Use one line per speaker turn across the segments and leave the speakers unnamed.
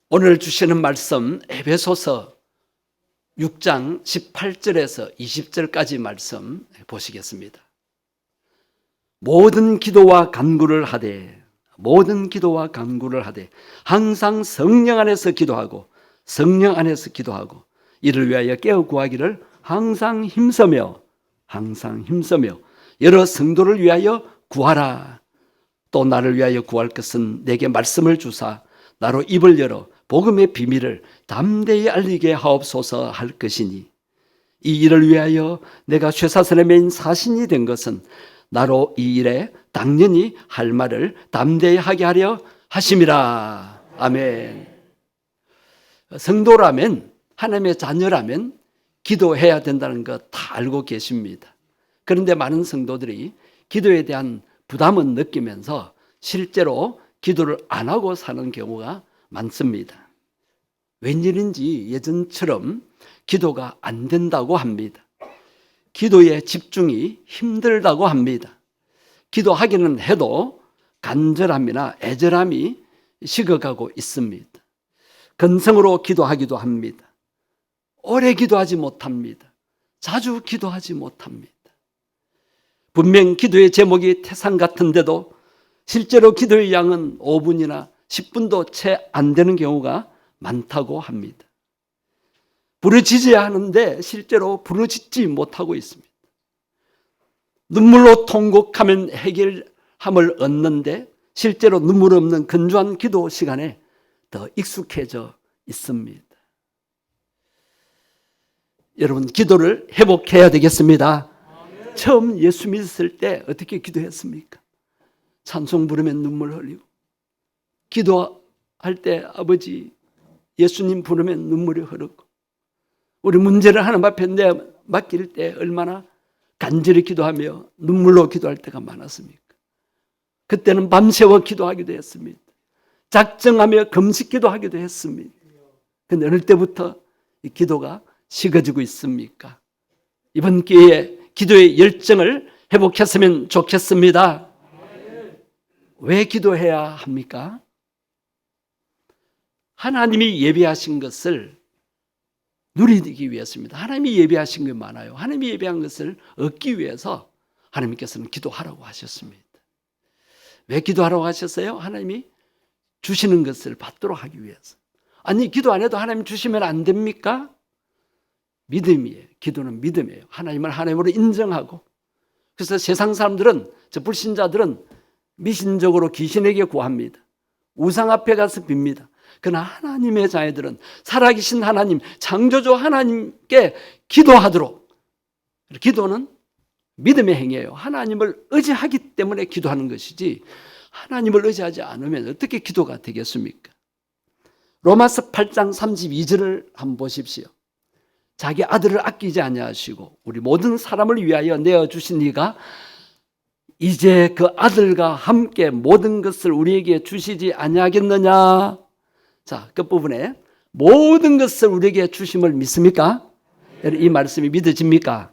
오늘 주시는 말씀 에베소서 6장 18절에서 20절까지 말씀 보시겠습니다. 모든 기도와 간구를 하되 항상 성령 안에서 기도하고 이를 위하여 깨어 구하기를 항상 힘쓰며 여러 성도를 위하여 구하라. 또 나를 위하여 구할 것은 내게 말씀을 주사 나로 입을 열어 복음의 비밀을 담대히 알리게 하옵소서 할 것이니, 이 일을 위하여 내가 쇠사슬에 매인 사신이 된 것은 나로 이 일에 당연히 할 말을 담대히 하게 하려 하심이라. 아멘. 성도라면, 하나님의 자녀라면 기도해야 된다는 것 다 알고 계십니다. 그런데 많은 성도들이 기도에 대한 부담은 느끼면서 실제로 기도를 안 하고 사는 경우가 많습니다. 웬일인지 예전처럼 기도가 안 된다고 합니다. 기도에 집중이 힘들다고 합니다. 기도하기는 해도 간절함이나 애절함이 식어가고 있습니다. 근성으로 기도하기도 합니다. 오래 기도하지 못합니다. 자주 기도하지 못합니다. 분명 기도의 제목이 태산 같은데도 실제로 기도의 양은 5분이나 10분도 채 안 되는 경우가 많다고 합니다. 부르짖어야 하는데 실제로 부르짖지 못하고 있습니다. 눈물로 통곡하면 해결함을 얻는데 실제로 눈물 없는 건조한 기도 시간에 더 익숙해져 있습니다. 여러분, 기도를 회복해야 되겠습니다. 처음 예수 믿었을 때 어떻게 기도했습니까? 찬송 부르면 눈물 흘리고, 기도할 때 아버지 예수님 부르면 눈물이 흐르고, 우리 문제를 하나님 앞에 맡길 때 얼마나 간절히 기도하며 눈물로 기도할 때가 많았습니까? 그때는 밤새워 기도하기도 했습니다. 작정하며 금식 기도하기도 했습니다. 그런데 어느 때부터 이 기도가 식어지고 있습니까? 이번 기회에 기도의 열정을 회복했으면 좋겠습니다. 왜 기도해야 합니까? 하나님이 예비하신 것을 누리기 위해서입니다. 하나님이 예비하신 게 많아요. 하나님이 예비한 것을 얻기 위해서 하나님께서는 기도하라고 하셨습니다. 왜 기도하라고 하셨어요? 하나님이 주시는 것을 받도록 하기 위해서. 아니, 기도 안 해도 하나님 주시면 안 됩니까? 믿음이에요. 기도는 믿음이에요. 하나님을 하나님으로 인정하고. 그래서 세상 사람들은, 저 불신자들은 미신적으로 귀신에게 구합니다. 우상 앞에 가서 빕니다. 그러나 하나님의 자녀들은 살아계신 하나님, 창조주 하나님께 기도하도록. 기도는 믿음의 행위예요. 하나님을 의지하기 때문에 기도하는 것이지, 하나님을 의지하지 않으면 어떻게 기도가 되겠습니까? 로마서 8장 32절을 한번 보십시오. 자기 아들을 아끼지 아니하시고 우리 모든 사람을 위하여 내어주신 이가 이제 그 아들과 함께 모든 것을 우리에게 주시지 아니하겠느냐. 자, 끝부분에 모든 것을 우리에게 주심을 믿습니까? 이 말씀이 믿어집니까?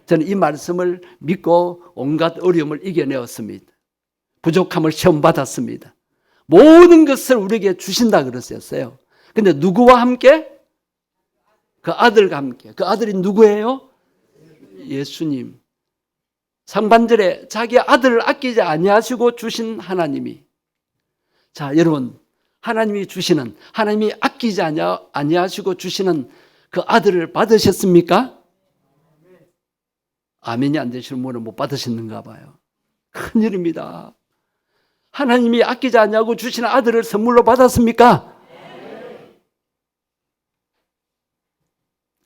저는 이 말씀을 믿고 온갖 어려움을 이겨내었습니다. 부족함을 시험받았습니다. 모든 것을 우리에게 주신다 그랬었어요. 근데 누구와 함께? 그 아들과 함께. 그 아들이 누구예요? 예수님. 상반절에 자기 아들을 아끼지 아니하시고 주신 하나님이. 자, 여러분, 하나님이 주시는, 하나님이 아끼지 아니하시고 주시는 그 아들을 받으셨습니까? 아멘이 안 되시는 분은 못 받으셨는가 봐요. 큰일입니다. 하나님이 아끼지 아니하고 주시는 아들을 선물로 받았습니까?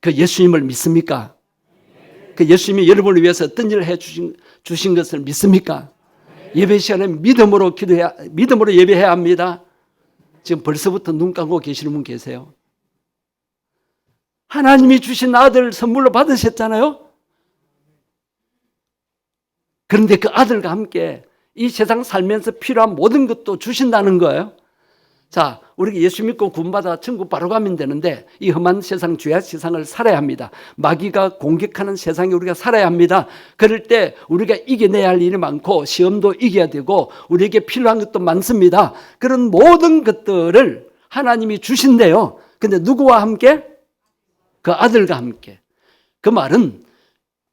그 예수님을 믿습니까? 그 예수님이 여러분을 위해서 어떤 일을 해 주신 것을 믿습니까? 예배 시간에 믿음으로 예배해야 합니다. 지금 벌써부터 눈 감고 계시는 분 계세요. 하나님이 주신 아들 선물로 받으셨잖아요. 그런데 그 아들과 함께 이 세상 살면서 필요한 모든 것도 주신다는 거예요. 자, 우리가 예수 믿고 구원받아 천국 바로 가면 되는데 이 험한 세상, 죄악 세상을 살아야 합니다. 마귀가 공격하는 세상에 우리가 살아야 합니다. 그럴 때 우리가 이겨내야 할 일이 많고 시험도 이겨야 되고 우리에게 필요한 것도 많습니다. 그런 모든 것들을 하나님이 주신대요. 근데 누구와 함께? 그 아들과 함께. 그 말은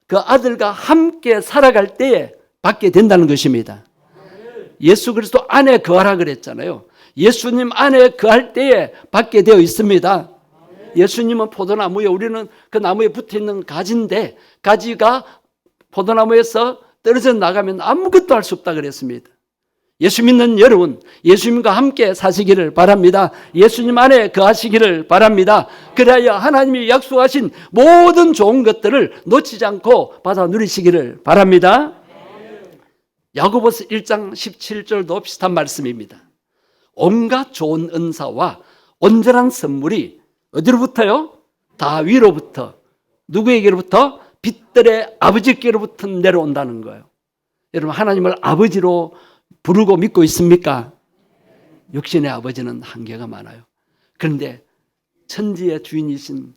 그 아들과 함께 살아갈 때에 받게 된다는 것입니다. 예수 그리스도 안에 거하라 그랬잖아요. 예수님 안에 거할 때에 받게 되어 있습니다. 예수님은 포도나무에, 우리는 그 나무에 붙어있는 가지인데 가지가 포도나무에서 떨어져 나가면 아무것도 할 수 없다 그랬습니다. 예수 믿는 여러분, 예수님과 함께 사시기를 바랍니다. 예수님 안에 거하시기를 바랍니다. 그래야 하나님이 약속하신 모든 좋은 것들을 놓치지 않고 받아 누리시기를 바랍니다. 야고보서 1장 17절도 비슷한 말씀입니다. 온갖 좋은 은사와 온전한 선물이 어디로부터요? 다위로부터. 누구에게로부터? 빛들의 아버지께로부터 내려온다는 거예요. 여러분, 하나님을 아버지로 부르고 믿고 있습니까? 육신의 아버지는 한계가 많아요. 그런데 천지의 주인이신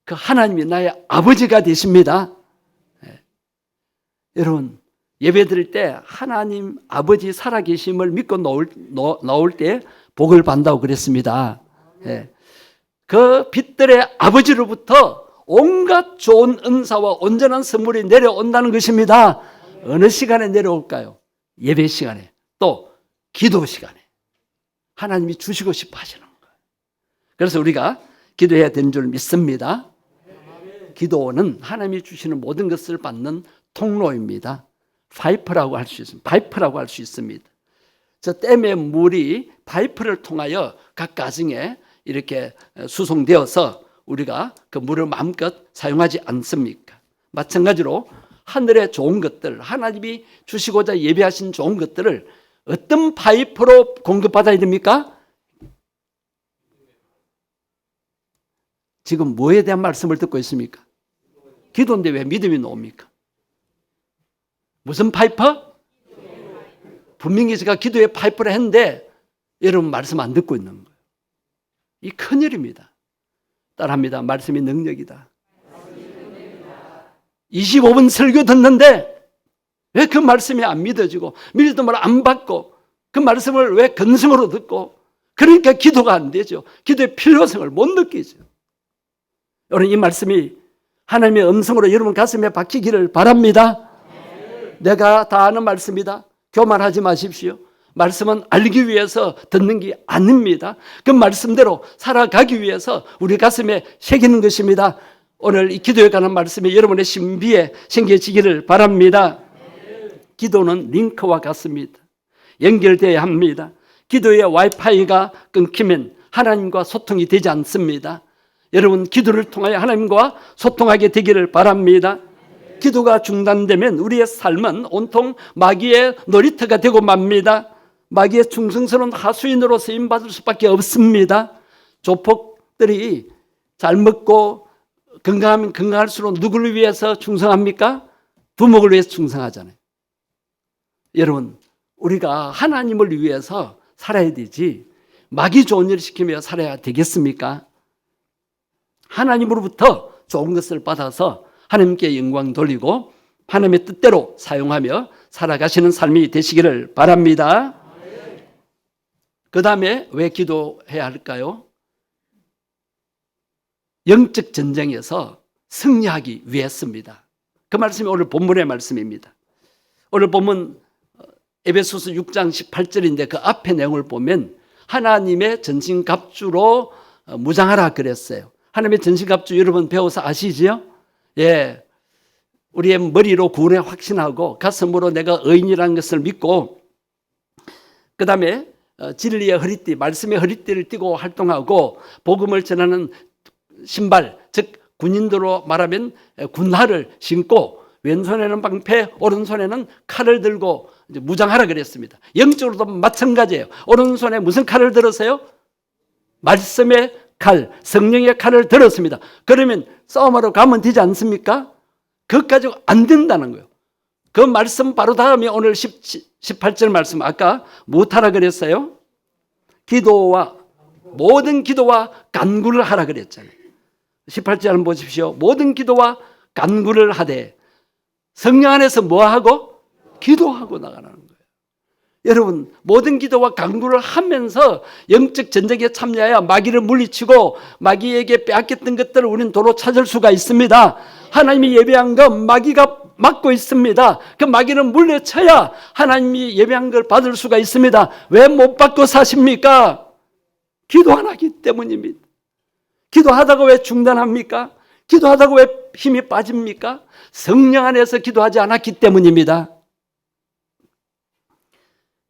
그 하나님이 나의 아버지가 되십니다. 네. 여러분, 예배 드릴 때 하나님 아버지 살아계심을 믿고 나올 때 복을 받는다고 그랬습니다. 네. 그 빛들의 아버지로부터 온갖 좋은 은사와 온전한 선물이 내려온다는 것입니다. 어느 시간에 내려올까요? 예배 시간에, 또 기도 시간에 하나님이 주시고 싶어 하시는 거예요. 그래서 우리가 기도해야 되는 줄 믿습니다. 기도는 하나님이 주시는 모든 것을 받는 통로입니다. 파이프라고 할 수 있습니다. 파이프라고 할 수 있습니다. 저 댐의 물이 파이프를 통하여 각 가정에 이렇게 수송되어서 우리가 그 물을 마음껏 사용하지 않습니까? 마찬가지로 하늘의 좋은 것들, 하나님이 주시고자 예비하신 좋은 것들을 어떤 파이프로 공급받아야 됩니까? 지금 뭐에 대한 말씀을 듣고 있습니까? 기도인데 왜 믿음이 나옵니까? 무슨 파이프? 분명히 제가 기도의 파이프를 했는데 여러분 말씀 안 듣고 있는 거예요. 이 큰일입니다. 따라합니다. 말씀이 능력이다. 25분 설교 듣는데 왜 그 말씀이 안 믿어지고 믿음을 안 받고 그 말씀을 왜 근성으로 듣고, 그러니까 기도가 안 되죠. 기도의 필요성을 못 느끼죠. 여러분, 이 말씀이 하나님의 음성으로 여러분 가슴에 박히기를 바랍니다. 내가 다 아는 말씀이다. 교만하지 마십시오. 말씀은 알기 위해서 듣는 게 아닙니다. 그 말씀대로 살아가기 위해서 우리 가슴에 새기는 것입니다. 오늘 이 기도에 관한 말씀이 여러분의 신비에 생겨지기를 바랍니다. 기도는 링크와 같습니다. 연결되어야 합니다. 기도의 와이파이가 끊기면 하나님과 소통이 되지 않습니다. 여러분, 기도를 통하여 하나님과 소통하게 되기를 바랍니다. 기도가 중단되면 우리의 삶은 온통 마귀의 놀이터가 되고 맙니다. 마귀의 충성스러운 하수인으로 쓰임받을 수밖에 없습니다. 조폭들이 잘 먹고 건강하면 건강할수록 누구를 위해서 충성합니까? 두목을 위해서 충성하잖아요. 여러분, 우리가 하나님을 위해서 살아야 되지 마귀 좋은 일을 시키며 살아야 되겠습니까? 하나님으로부터 좋은 것을 받아서 하나님께 영광 돌리고 하나님의 뜻대로 사용하며 살아가시는 삶이 되시기를 바랍니다. 그 다음에 왜 기도해야 할까요? 영적 전쟁에서 승리하기 위해서입니다. 그 말씀이 오늘 본문의 말씀입니다. 오늘 본문 에베소서 6장 18절인데 그 앞에 내용을 보면 하나님의 전신갑주로 무장하라 그랬어요. 하나님의 전신갑주 여러분 배워서 아시지요? 예, 우리의 머리로 구원에 확신하고 가슴으로 내가 의인이라는 것을 믿고, 그 다음에 진리의 허리띠, 말씀의 허리띠를 띠고 활동하고 복음을 전하는 신발, 즉 군인들로 말하면 군화를 신고 왼손에는 방패, 오른손에는 칼을 들고 무장하라 그랬습니다. 영적으로도 마찬가지예요. 오른손에 무슨 칼을 들었어요? 말씀의 칼, 성령의 칼을 들었습니다. 그러면 싸움하러 가면 되지 않습니까? 그것 가지고 안 된다는 거예요. 그 말씀 바로 다음에 오늘 18절 말씀, 아까 무엇하라 그랬어요? 기도와 모든 기도와 간구를 하라 그랬잖아요. 18절 한번 보십시오. 모든 기도와 간구를 하되 성령 안에서 뭐하고? 기도하고 나가는 거예요. 여러분, 모든 기도와 강구를 하면서 영적 전쟁에 참여해야 마귀를 물리치고 마귀에게 빼앗겼던 것들을 우리는 도로 찾을 수가 있습니다. 하나님이 예배한 것 마귀가 막고 있습니다. 그 마귀는 물리쳐야 하나님이 예배한 걸 받을 수가 있습니다. 왜 못 받고 사십니까? 기도 안 하기 때문입니다. 기도하다가 왜 중단합니까? 기도하다가 왜 힘이 빠집니까? 성령 안에서 기도하지 않았기 때문입니다.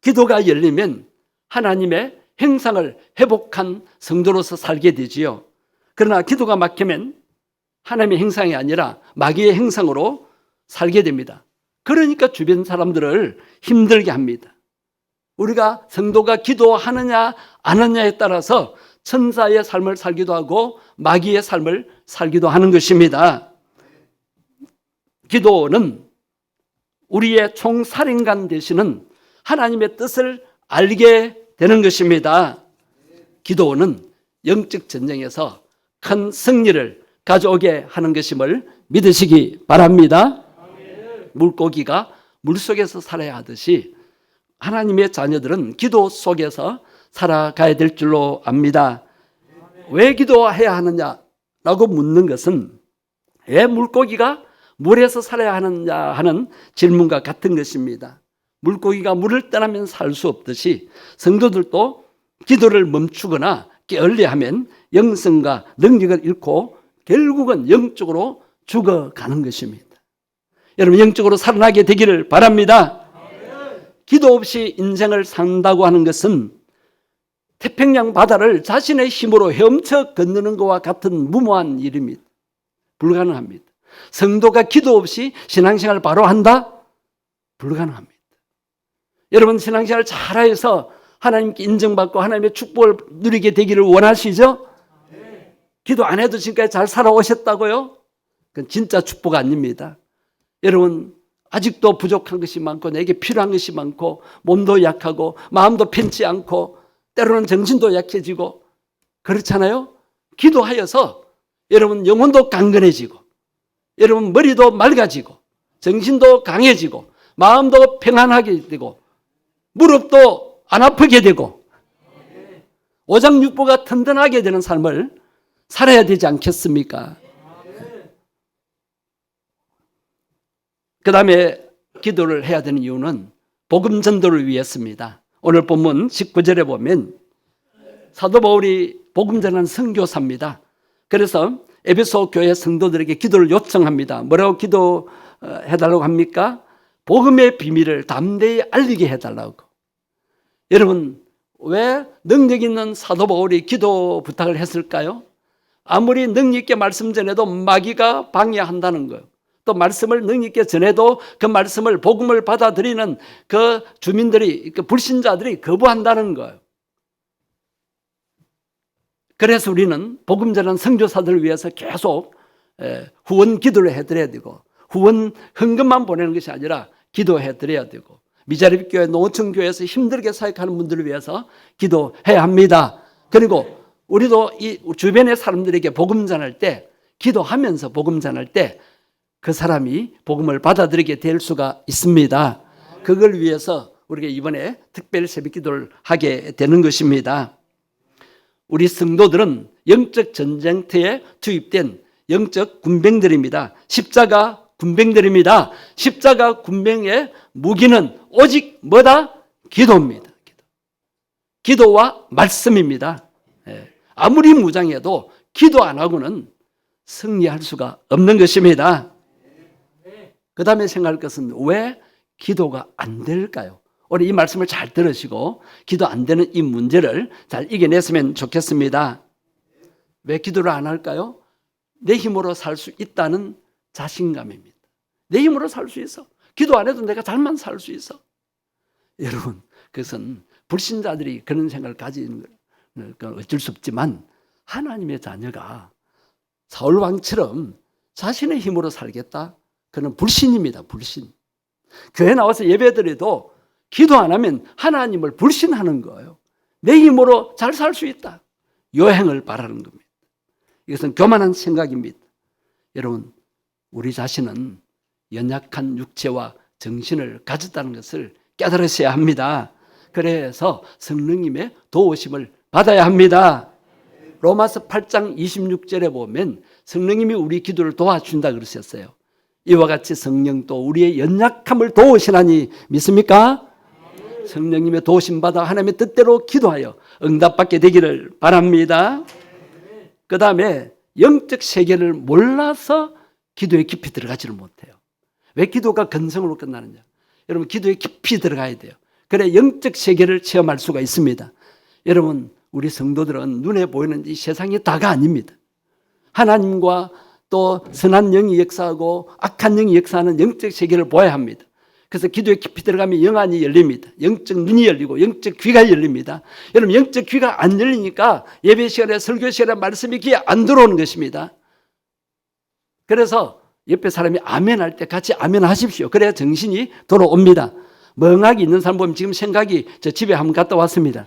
기도가 열리면 하나님의 행상을 회복한 성도로서 살게 되지요. 그러나 기도가 막히면 하나님의 행상이 아니라 마귀의 행상으로 살게 됩니다. 그러니까 주변 사람들을 힘들게 합니다. 우리가 성도가 기도하느냐 안 하느냐에 따라서 천사의 삶을 살기도 하고 마귀의 삶을 살기도 하는 것입니다. 기도는 우리의 총살인관 되시는 하나님의 뜻을 알게 되는 것입니다. 기도는 영적 전쟁에서 큰 승리를 가져오게 하는 것임을 믿으시기 바랍니다. 물고기가 물속에서 살아야 하듯이 하나님의 자녀들은 기도 속에서 살아가야 될 줄로 압니다. 왜 기도해야 하느냐라고 묻는 것은 왜 물고기가 물에서 살아야 하느냐 하는 질문과 같은 것입니다. 물고기가 물을 떠나면 살 수 없듯이 성도들도 기도를 멈추거나 게을리하면 영성과 능력을 잃고 결국은 영적으로 죽어가는 것입니다. 여러분, 영적으로 살아나게 되기를 바랍니다. 기도 없이 인생을 산다고 하는 것은 태평양 바다를 자신의 힘으로 헤엄쳐 건너는 것과 같은 무모한 일입니다. 불가능합니다. 성도가 기도 없이 신앙생활을 바로 한다? 불가능합니다. 여러분, 신앙생활을 잘해서 하나님께 인정받고 하나님의 축복을 누리게 되기를 원하시죠? 기도 안 해도 지금까지 잘 살아오셨다고요? 그건 진짜 축복 아닙니다. 여러분, 아직도 부족한 것이 많고 내게 필요한 것이 많고 몸도 약하고 마음도 편치 않고 때로는 정신도 약해지고 그렇잖아요? 기도하여서 여러분 영혼도 강건해지고 여러분 머리도 맑아지고 정신도 강해지고 마음도 평안하게 되고 무릎도 안 아프게 되고 오장육부가 튼튼하게 되는 삶을 살아야 되지 않겠습니까? 그 다음에 기도를 해야 되는 이유는 복음 전도를 위해서입니다. 오늘 본문 19절에 보면 사도 바울이 복음 전하는 선교사입니다. 그래서 에베소 교회 성도들에게 기도를 요청합니다. 뭐라고 기도해달라고 합니까? 복음의 비밀을 담대히 알리게 해달라고. 여러분, 왜 능력 있는 사도 바울이 기도 부탁을 했을까요? 아무리 능력 있게 말씀 전해도 마귀가 방해한다는 거예요. 또 말씀을 능력 있게 전해도 그 말씀을 복음을 받아들이는 그 주민들이, 그 불신자들이 거부한다는 거예요. 그래서 우리는 복음 전하는 선교사들을 위해서 계속 후원 기도를 해드려야 되고 후원 헌금만 보내는 것이 아니라 기도해 드려야 되고 미자립교회 노천교회에서 힘들게 사역하는 분들을 위해서 기도해야 합니다. 그리고 우리도 이 주변의 사람들에게 복음 전할 때 기도하면서 복음 전할 때 그 사람이 복음을 받아들이게 될 수가 있습니다. 그걸 위해서 우리가 이번에 특별 새벽 기도를 하게 되는 것입니다. 우리 성도들은 영적 전쟁터에 투입된 영적 군병들입니다. 십자가 군병들입니다. 십자가 군병의 무기는 오직 뭐다? 기도입니다. 기도와 말씀입니다. 아무리 무장해도 기도 안 하고는 승리할 수가 없는 것입니다. 그 다음에 생각할 것은 왜 기도가 안 될까요? 오늘 이 말씀을 잘 들으시고 기도 안 되는 이 문제를 잘 이겨냈으면 좋겠습니다. 왜 기도를 안 할까요? 내 힘으로 살 수 있다는 자신감입니다. 내 힘으로 살 수 있어. 기도 안 해도 내가 잘만 살 수 있어. 여러분, 그것은 불신자들이 그런 생각을 가지는 건 어쩔 수 없지만 하나님의 자녀가 사울 왕처럼 자신의 힘으로 살겠다? 그는 불신입니다. 불신. 교회 나와서 예배드려도 기도 안 하면 하나님을 불신하는 거예요. 내 힘으로 잘 살 수 있다. 요행을 바라는 겁니다. 이것은 교만한 생각입니다. 여러분, 우리 자신은 연약한 육체와 정신을 가졌다는 것을 깨달으셔야 합니다. 그래서 성령님의 도우심을 받아야 합니다. 로마서 8장 26절에 보면 성령님이 우리 기도를 도와준다 그러셨어요. 이와 같이 성령도 우리의 연약함을 도우시나니 믿습니까? 성령님의 도우심 받아 하나님의 뜻대로 기도하여 응답받게 되기를 바랍니다. 그 다음에 영적 세계를 몰라서 기도에 깊이 들어가지를 못해요. 왜 기도가 건성으로 끝나느냐? 여러분, 기도에 깊이 들어가야 돼요. 그래 영적 세계를 체험할 수가 있습니다. 여러분, 우리 성도들은 눈에 보이는 이 세상이 다가 아닙니다. 하나님과 또 선한 영이 역사하고 악한 영이 역사하는 영적 세계를 보아야 합니다. 그래서 기도에 깊이 들어가면 영안이 열립니다. 영적 눈이 열리고 영적 귀가 열립니다. 여러분, 영적 귀가 안 열리니까 예배 시간에 설교 시간에 말씀이 귀에 안 들어오는 것입니다. 그래서 옆에 사람이 아멘할 때 같이 아멘하십시오. 그래야 정신이 돌아옵니다. 멍하게 있는 사람 보면 지금 생각이 저 집에 한번 갔다 왔습니다.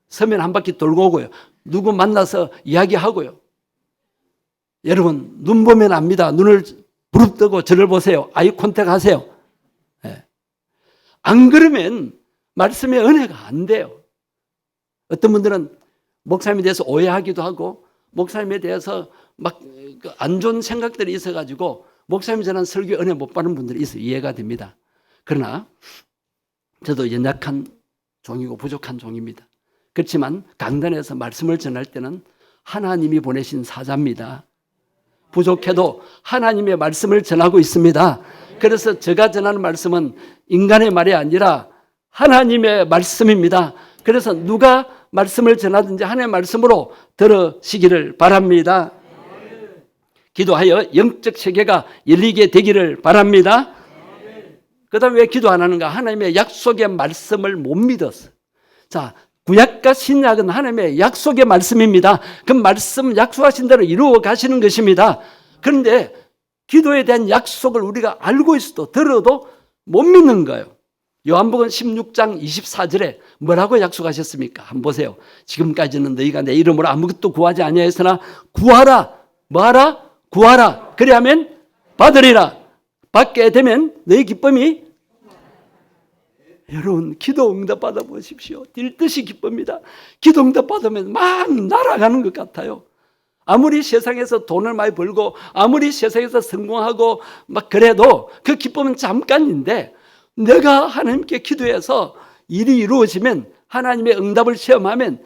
서면 한 바퀴 돌고 오고요. 누구 만나서 이야기하고요. 여러분, 눈 보면 압니다. 눈을 부릅뜨고 저를 보세요. 아이 컨택 하세요. 네. 안 그러면 말씀의 은혜가 안 돼요. 어떤 분들은 목사님에 대해서 오해하기도 하고 목사님에 대해서 막 안 좋은 생각들이 있어가지고 목사님 전한 설교 은혜 못 받는 분들이 있어요. 이해가 됩니다. 그러나 저도 연약한 종이고 부족한 종입니다. 그렇지만 강단에서 말씀을 전할 때는 하나님이 보내신 사자입니다. 부족해도 하나님의 말씀을 전하고 있습니다. 그래서 제가 전하는 말씀은 인간의 말이 아니라 하나님의 말씀입니다. 그래서 누가 말씀을 전하든지 하나님의 말씀으로 들으시기를 바랍니다. 기도하여 영적 세계가 열리게 되기를 바랍니다. 그 다음에 왜 기도 안 하는가? 하나님의 약속의 말씀을 못 믿었어. 자, 구약과 신약은 하나님의 약속의 말씀입니다. 그 말씀 약속하신 대로 이루어 가시는 것입니다. 그런데 기도에 대한 약속을 우리가 알고 있어도 들어도 못 믿는 거예요. 요한복음 16장 24절에 뭐라고 약속하셨습니까? 한번 보세요. 지금까지는 너희가 내 이름으로 아무것도 구하지 아니하였으나 구하라. 뭐하라? 구하라. 그리하면 받으리라. 받게 되면 너희 기쁨이, 여러분, 기도 응답 받아보십시오. 뛸듯이 기쁩니다. 기도 응답 받으면 막 날아가는 것 같아요. 아무리 세상에서 돈을 많이 벌고 아무리 세상에서 성공하고 막 그래도 그 기쁨은 잠깐인데 내가 하나님께 기도해서 일이 이루어지면 하나님의 응답을 체험하면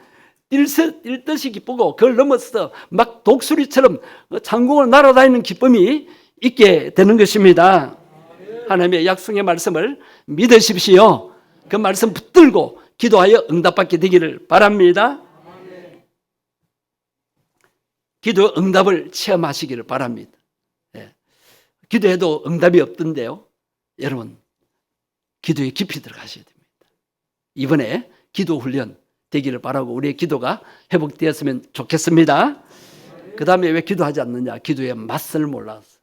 뛸듯이 기쁘고 그걸 넘어서 막 독수리처럼 창공을 날아다니는 기쁨이 있게 되는 것입니다. 하나님의 약속의 말씀을 믿으십시오. 그 말씀 붙들고 기도하여 응답받게 되기를 바랍니다. 기도 응답을 체험하시기를 바랍니다. 예. 기도해도 응답이 없던데요. 여러분, 기도에 깊이 들어가셔야 됩니다. 이번에 기도 훈련 되기를 바라고 우리의 기도가 회복되었으면 좋겠습니다. 그 다음에 왜 기도하지 않느냐? 기도의 맛을 몰라서,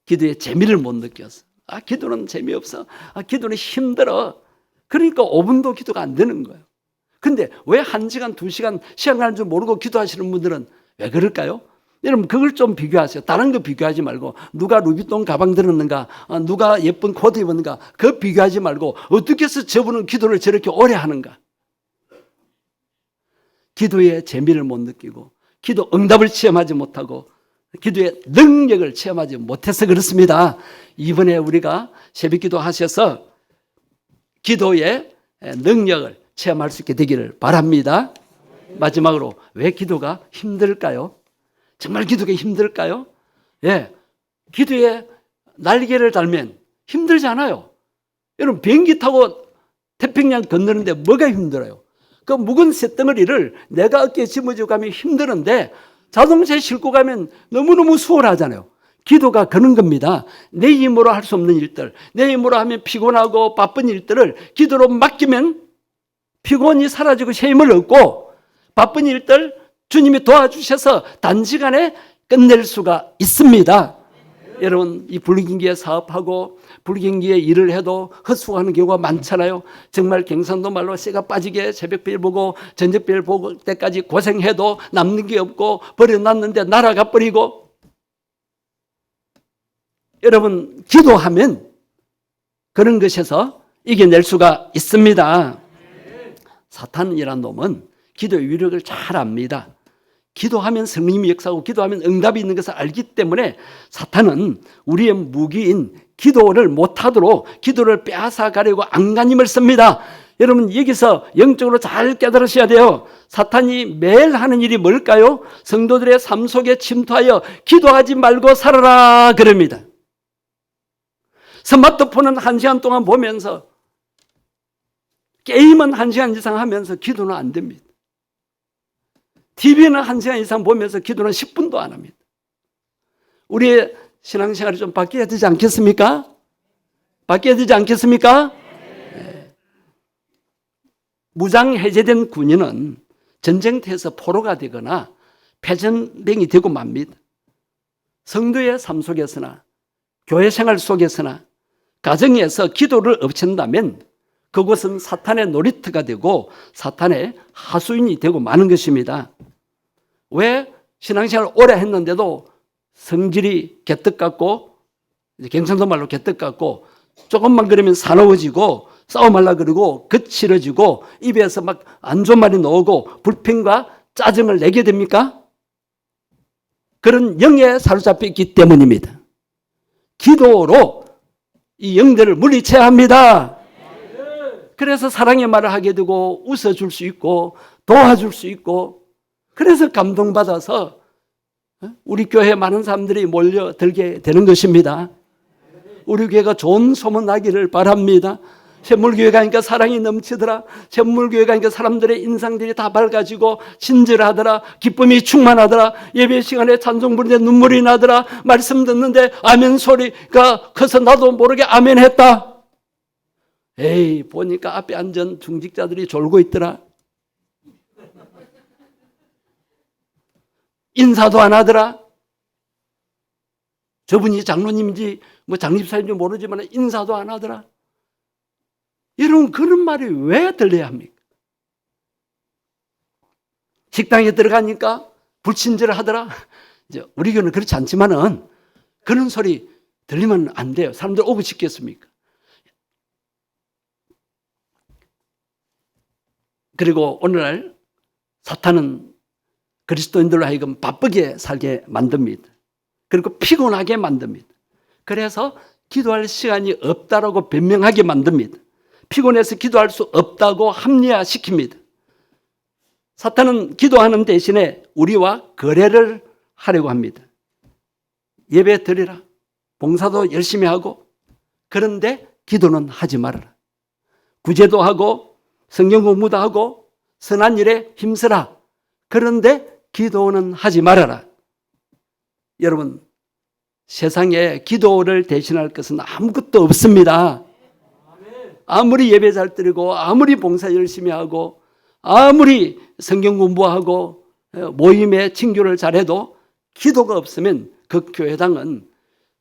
기도의 재미를 못 느껴서. 기도는 재미없어. 기도는 힘들어. 그러니까 5분도 기도가 안 되는 거예요. 근데 왜 1시간, 2시간 시간 가는 줄 모르고 기도하시는 분들은 왜 그럴까요? 여러분, 그걸 좀 비교하세요. 다른 거 비교하지 말고 누가 루비통 가방 들었는가, 누가 예쁜 코트 입었는가, 그거 비교하지 말고 어떻게 해서 저분은 기도를 저렇게 오래 하는가. 기도의 재미를 못 느끼고 기도 응답을 체험하지 못하고 기도의 능력을 체험하지 못해서 그렇습니다. 이번에 우리가 새벽기도 하셔서 기도의 능력을 체험할 수 있게 되기를 바랍니다. 마지막으로 왜 기도가 힘들까요? 정말 기도가 힘들까요? 예, 기도에 날개를 달면 힘들지 않아요. 여러분, 비행기 타고 태평양 건너는데 뭐가 힘들어요? 그 묵은 쇳덩어리를 내가 어깨에 짊어지고 가면 힘드는데 자동차에 싣고 가면 너무너무 수월하잖아요. 기도가 그런 겁니다. 내 힘으로 할 수 없는 일들, 내 힘으로 하면 피곤하고 바쁜 일들을 기도로 맡기면 피곤이 사라지고 새 힘을 얻고 바쁜 일들 주님이 도와주셔서 단시간에 끝낼 수가 있습니다. 여러분, 이 불경기에 사업하고 불경기에 일을 해도 헛수고하는 경우가 많잖아요. 정말 경상도 말로 쇠가 빠지게 새벽별 보고 저녁별 보고 때까지 고생해도 남는 게 없고 버려놨는데 날아가 버리고. 여러분, 기도하면 그런 것에서 이겨낼 수가 있습니다. 사탄이란 놈은 기도의 위력을 잘 압니다. 기도하면 성령님이 역사하고 기도하면 응답이 있는 것을 알기 때문에 사탄은 우리의 무기인 기도를 못하도록 기도를 빼앗아가려고 안간힘을 씁니다. 여러분 여기서 영적으로 잘 깨달으셔야 돼요. 사탄이 매일 하는 일이 뭘까요? 성도들의 삶 속에 침투하여 기도하지 말고 살아라 그럽니다. 스마트폰은 1시간 동안 보면서 게임은 1시간 이상 하면서 기도는 안 됩니다. TV는 1시간 이상 보면서 기도는 10분도 안 합니다. 우리의 신앙생활이 좀 바뀌어야 되지 않겠습니까? 바뀌어야 되지 않겠습니까? 네. 무장 해제된 군인은 전쟁터에서 포로가 되거나 패전병이 되고 맙니다. 성도의 삶 속에서나 교회 생활 속에서나 가정에서 기도를 없앤다면 그곳은 사탄의 놀이터가 되고 사탄의 하수인이 되고 마는 것입니다. 왜 신앙생활을 오래 했는데도 성질이 개떡 같고, 경상도 말로 개떡 같고, 조금만 그러면 사나워지고 싸움하려고 그러고 거칠어지고 입에서 막 안 좋은 말이 나오고 불평과 짜증을 내게 됩니까? 그런 영에 사로잡혀 있기 때문입니다. 기도로 이 영들을 물리쳐야 합니다. 그래서 사랑의 말을 하게 되고 웃어줄 수 있고 도와줄 수 있고, 그래서 감동받아서 우리 교회에 많은 사람들이 몰려들게 되는 것입니다. 우리 교회가 좋은 소문 나기를 바랍니다. 샘물교회 가니까 사랑이 넘치더라. 샘물교회 가니까 사람들의 인상들이 다 밝아지고 친절하더라. 기쁨이 충만하더라. 예배 시간에 찬송 부르는데 눈물이 나더라. 말씀 듣는데 아멘 소리가 커서 나도 모르게 아멘 했다. 에이, 보니까 앞에 앉은 중직자들이 졸고 있더라. 인사도 안 하더라. 저분이 장로님인지 뭐 장립사인지 모르지만 인사도 안 하더라. 여러분, 그런 말이 왜 들려야 합니까? 식당에 들어가니까 불친절하더라. 이제 우리 교회는 그렇지 않지만은 그런 소리 들리면 안 돼요. 사람들 오고 싶겠습니까? 그리고 오늘날 사탄은 그리스도인들로 하여금 바쁘게 살게 만듭니다. 그리고 피곤하게 만듭니다. 그래서 기도할 시간이 없다라고 변명하게 만듭니다. 피곤해서 기도할 수 없다고 합리화시킵니다. 사탄은 기도하는 대신에 우리와 거래를 하려고 합니다. 예배 드리라. 봉사도 열심히 하고, 그런데 기도는 하지 말아라. 구제도 하고 성경 공부도 하고 선한 일에 힘쓰라. 그런데 기도는 하지 말아라. 여러분, 세상에 기도를 대신할 것은 아무것도 없습니다. 아무리 예배 잘 드리고 아무리 봉사 열심히 하고 아무리 성경 공부하고 모임에 친교를 잘해도 기도가 없으면 그 교회당은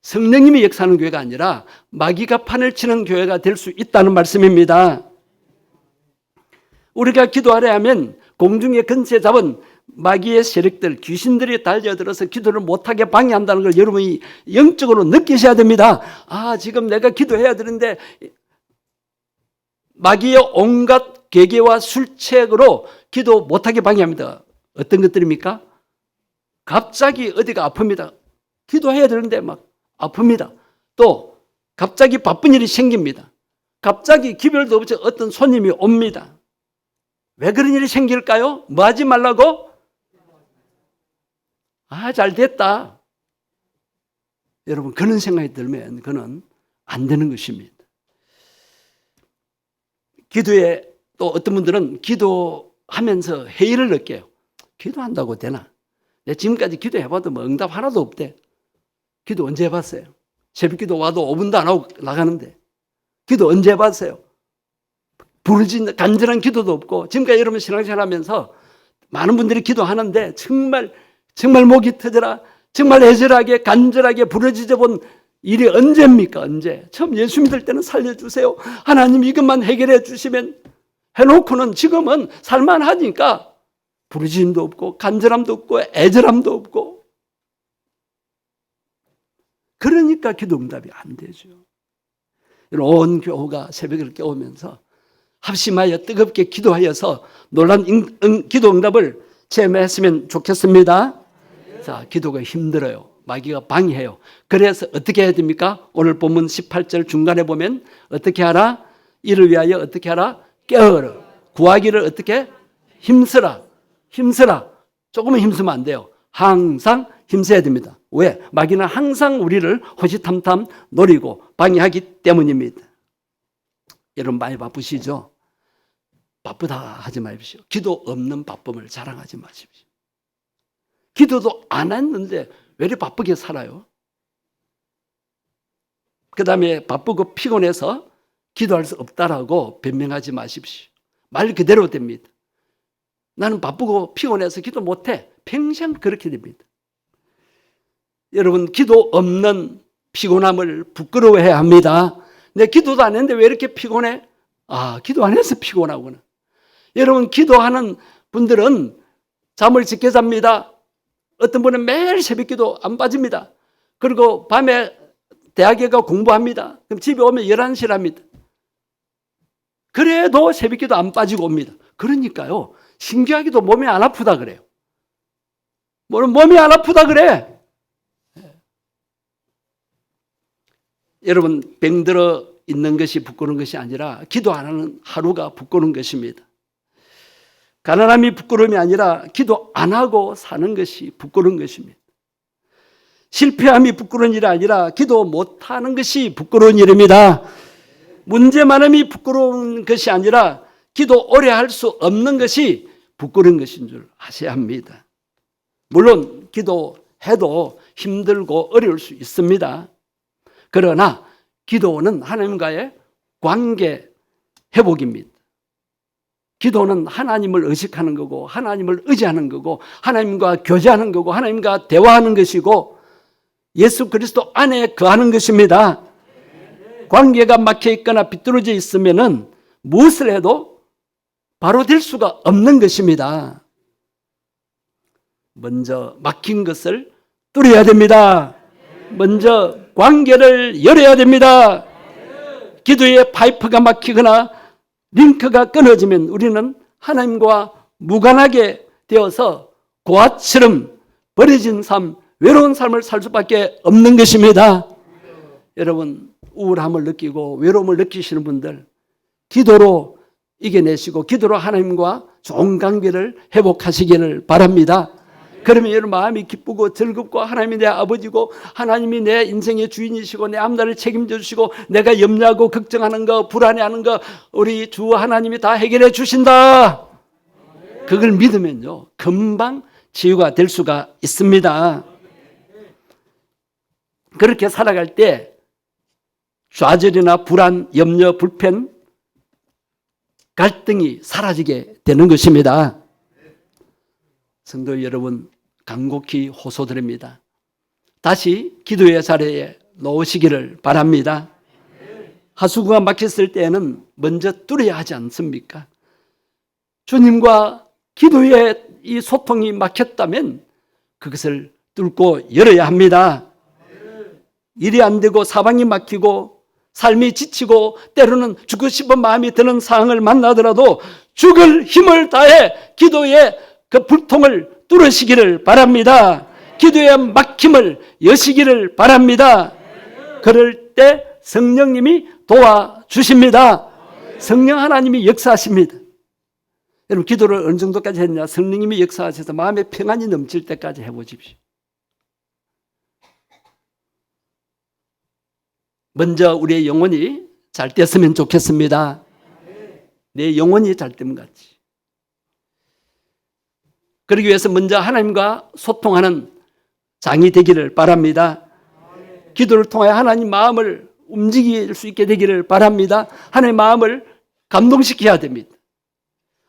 성령님이 역사하는 교회가 아니라 마귀가 판을 치는 교회가 될 수 있다는 말씀입니다. 우리가 기도하려 하면 공중에 근세 잡은 마귀의 세력들, 귀신들이 달려들어서 기도를 못하게 방해한다는 걸 여러분이 영적으로 느끼셔야 됩니다. 아, 지금 내가 기도해야 되는데 마귀의 온갖 계계와 술책으로 기도 못하게 방해합니다. 어떤 것들입니까? 갑자기 어디가 아픕니다. 기도해야 되는데 막 아픕니다. 또 갑자기 바쁜 일이 생깁니다. 갑자기 기별도 없이 어떤 손님이 옵니다. 왜 그런 일이 생길까요? 뭐 하지 말라고? 아, 잘 됐다. 여러분, 그런 생각이 들면 그는 안 되는 것입니다. 기도에 또 어떤 분들은 기도하면서 회의를 느껴요. 기도한다고 되나? 내가 지금까지 기도해봐도 뭐 응답 하나도 없대. 기도 언제 해봤어요? 새벽기도 와도 5분도 안 하고 나가는데 기도 언제 해봤어요? 부르짖는 간절한 기도도 없고. 지금까지 여러분 신앙생활 하면서 많은 분들이 기도하는데 정말 목이 터져라, 정말 애절하게 간절하게 부르짖어 본 일이 언제입니까? 언제? 처음 예수 믿을 때는 살려주세요, 하나님 이것만 해결해 주시면 해놓고는 지금은 살만하니까 부르짖음도 없고 간절함도 없고 애절함도 없고, 그러니까 기도 응답이 안 되죠. 온 교우가 새벽을 깨우면서 합심하여 뜨겁게 기도하여서 놀란 기도 응답을 체험했으면 좋겠습니다. 자, 기도가 힘들어요. 마귀가 방해해요. 그래서 어떻게 해야 됩니까? 오늘 본문 18절 중간에 보면 어떻게 하라? 이를 위하여 어떻게 하라? 깨어라. 구하기를 어떻게? 힘쓰라. 힘쓰라. 조금은 힘쓰면 안 돼요. 항상 힘써야 됩니다. 왜? 마귀는 항상 우리를 호시탐탐 노리고 방해하기 때문입니다. 여러분 많이 바쁘시죠? 바쁘다 하지 마십시오. 기도 없는 바쁨을 자랑하지 마십시오. 기도도 안 했는데 왜 이렇게 바쁘게 살아요? 그 다음에 바쁘고 피곤해서 기도할 수 없다라고 변명하지 마십시오. 말 그대로 됩니다. 나는 바쁘고 피곤해서 기도 못해. 평생 그렇게 됩니다. 여러분, 기도 없는 피곤함을 부끄러워해야 합니다. 내 기도도 안 했는데 왜 이렇게 피곤해? 아, 기도 안 해서 피곤하구나. 여러분, 기도하는 분들은 잠을 적게 잡니다. 어떤 분은 매일 새벽기도 안 빠집니다. 그리고 밤에 대학에 가 공부합니다. 그럼 집에 오면 11시랍니다. 그래도 새벽기도 안 빠지고 옵니다. 그러니까요, 신기하게도 몸이 안 아프다 그래요. 몸이 안 아프다 그래. 여러분, 병들어 있는 것이 부끄러운 것이 아니라 기도 안 하는 하루가 부끄러운 것입니다. 가난함이 부끄러움이 아니라 기도 안 하고 사는 것이 부끄러운 것입니다. 실패함이 부끄러운 일이 아니라 기도 못하는 것이 부끄러운 일입니다. 문제 많음이 부끄러운 것이 아니라 기도 오래 할 수 없는 것이 부끄러운 것인 줄 아셔야 합니다. 물론 기도해도 힘들고 어려울 수 있습니다. 그러나 기도는 하나님과의 관계 회복입니다. 기도는 하나님을 의식하는 거고 하나님을 의지하는 거고 하나님과 교제하는 거고 하나님과 대화하는 것이고 예수 그리스도 안에 거하는 것입니다. 관계가 막혀 있거나 비뚤어져 있으면은 무엇을 해도 바로 될 수가 없는 것입니다. 먼저 막힌 것을 뚫어야 됩니다. 먼저 관계를 열어야 됩니다. 기도의 파이프가 막히거나 링크가 끊어지면 우리는 하나님과 무관하게 되어서 고아처럼 버려진 삶, 외로운 삶을 살 수밖에 없는 것입니다. 여러분, 우울함을 느끼고 외로움을 느끼시는 분들, 기도로 이겨내시고 기도로 하나님과 좋은 관계를 회복하시기를 바랍니다. 그러면 여러분 마음이 기쁘고 즐겁고 하나님이 내 아버지고 하나님이 내 인생의 주인이시고 내 앞날을 책임져 주시고 내가 염려하고 걱정하는 거 불안해하는 거 우리 주 하나님이 다 해결해 주신다. 그걸 믿으면요 금방 치유가 될 수가 있습니다. 그렇게 살아갈 때 좌절이나 불안, 염려, 불편, 갈등이 사라지게 되는 것입니다. 성도 여러분, 간곡히 호소드립니다. 다시 기도의 자리에 놓으시기를 바랍니다. 하수구가 막혔을 때에는 먼저 뚫어야 하지 않습니까? 주님과 기도의 이 소통이 막혔다면 그것을 뚫고 열어야 합니다. 일이 안 되고 사방이 막히고 삶이 지치고 때로는 죽고 싶은 마음이 드는 상황을 만나더라도 죽을 힘을 다해 기도의 그 불통을 뚫으시기를 바랍니다. 기도의 막힘을 여시기를 바랍니다. 그럴 때 성령님이 도와주십니다. 성령 하나님이 역사하십니다. 여러분 기도를 어느 정도까지 했냐? 성령님이 역사하셔서 마음에 평안이 넘칠 때까지 해보십시오. 먼저 우리의 영혼이 잘 됐으면 좋겠습니다. 내 영혼이 잘 되면 같이. 그러기 위해서 먼저 하나님과 소통하는 장이 되기를 바랍니다. 기도를 통해 하나님 마음을 움직일 수 있게 되기를 바랍니다. 하나님의 마음을 감동시켜야 됩니다.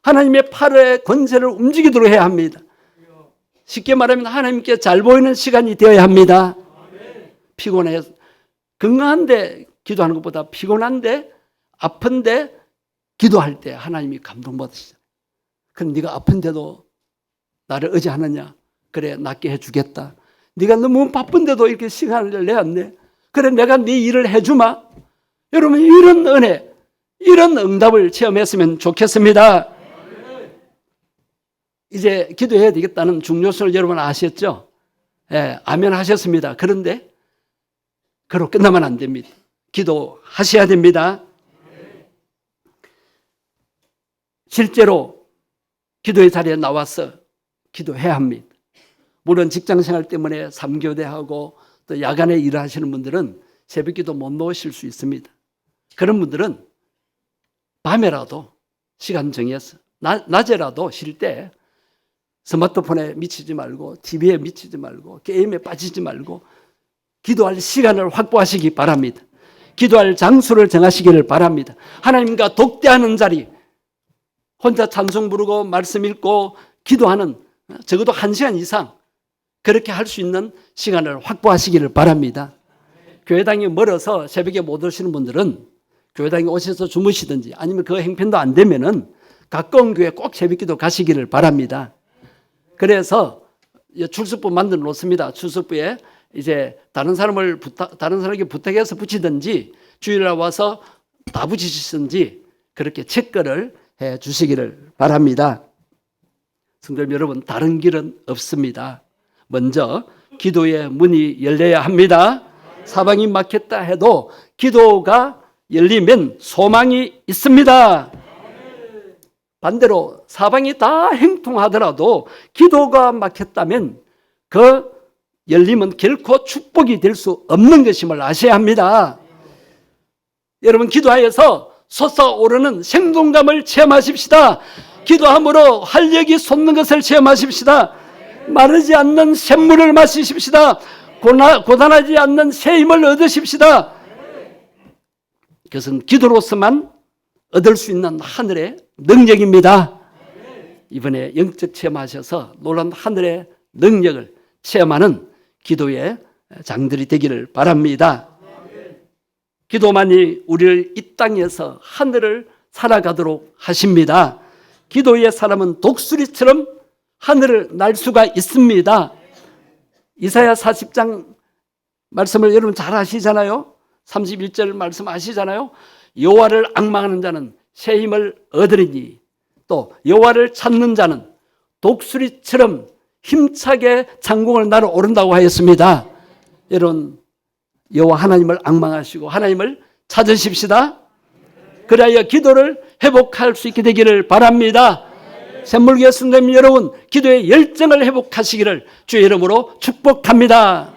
하나님의 팔의 권세를 움직이도록 해야 합니다. 쉽게 말하면 하나님께 잘 보이는 시간이 되어야 합니다. 피곤해서 건강한데 기도하는 것보다 피곤한데 아픈데 기도할 때 하나님이 감동받으시잖아요. 그럼 네가 아픈데도 나를 의지하느냐? 그래, 낫게 해주겠다. 네가 너무 바쁜데도 이렇게 시간을 내었네. 그래, 내가 네 일을 해주마. 여러분, 이런 은혜, 이런 응답을 체험했으면 좋겠습니다. 이제 기도해야 되겠다는 중요성을 여러분 아셨죠? 예, 아멘 하셨습니다. 그런데 그로 끝나면 안 됩니다. 기도하셔야 됩니다. 실제로 기도의 자리에 나와서 기도해야 합니다. 물론 직장생활 때문에 3교대하고 또 야간에 일하시는 분들은 새벽기도 못 놓으실 수 있습니다. 그런 분들은 밤에라도 시간 정해서 낮에라도 쉴 때 스마트폰에 미치지 말고 TV에 미치지 말고 게임에 빠지지 말고 기도할 시간을 확보하시기 바랍니다. 기도할 장소를 정하시기를 바랍니다. 하나님과 독대하는 자리, 혼자 찬송 부르고 말씀 읽고 기도하는 적어도 1시간 이상 그렇게 할 수 있는 시간을 확보하시기를 바랍니다. 교회당이 멀어서 새벽에 못 오시는 분들은 교회당에 오셔서 주무시든지 아니면 그 형편도 안 되면은 가까운 교회 꼭 새벽기도 가시기를 바랍니다. 그래서 출석부 만들어 놓습니다. 출석부에 이제 다른 사람에게 부탁해서 붙이든지 주일날 와서 다 붙이시든지 그렇게 체크를 해 주시기를 바랍니다. 성도님 여러분, 다른 길은 없습니다. 먼저 기도의 문이 열려야 합니다. 사방이 막혔다 해도 기도가 열리면 소망이 있습니다. 반대로 사방이 다 행통하더라도 기도가 막혔다면 그 열림은 결코 축복이 될 수 없는 것임을 아셔야 합니다. 여러분, 기도하여서 솟아오르는 생동감을 체험하십시다. 기도함으로 활력이 솟는 것을 체험하십시다. 마르지 않는 샘물을 마시십시다. 고단하지 않는 새 힘을 얻으십시다. 그것은 기도로서만 얻을 수 있는 하늘의 능력입니다. 이번에 영적 체험하셔서 놀라운 하늘의 능력을 체험하는 기도의 장들이 되기를 바랍니다. 기도만이 우리를 이 땅에서 하늘을 살아가도록 하십니다. 기도의 사람은 독수리처럼 하늘을 날 수가 있습니다. 이사야 40장 말씀을 여러분 잘 아시잖아요. 31절 말씀 아시잖아요. 여호와를 앙망하는 자는 새 힘을 얻으리니 또 여호와를 찾는 자는 독수리처럼 힘차게 창공을 날아 오른다고 하였습니다. 여러분, 여호와 하나님을 앙망하시고 하나님을 찾으십시다. 그래야 기도를 회복할 수 있게 되기를 바랍니다. 샘물교회 성도님 여러분, 기도의 열정을 회복하시기를 주의 이름으로 축복합니다.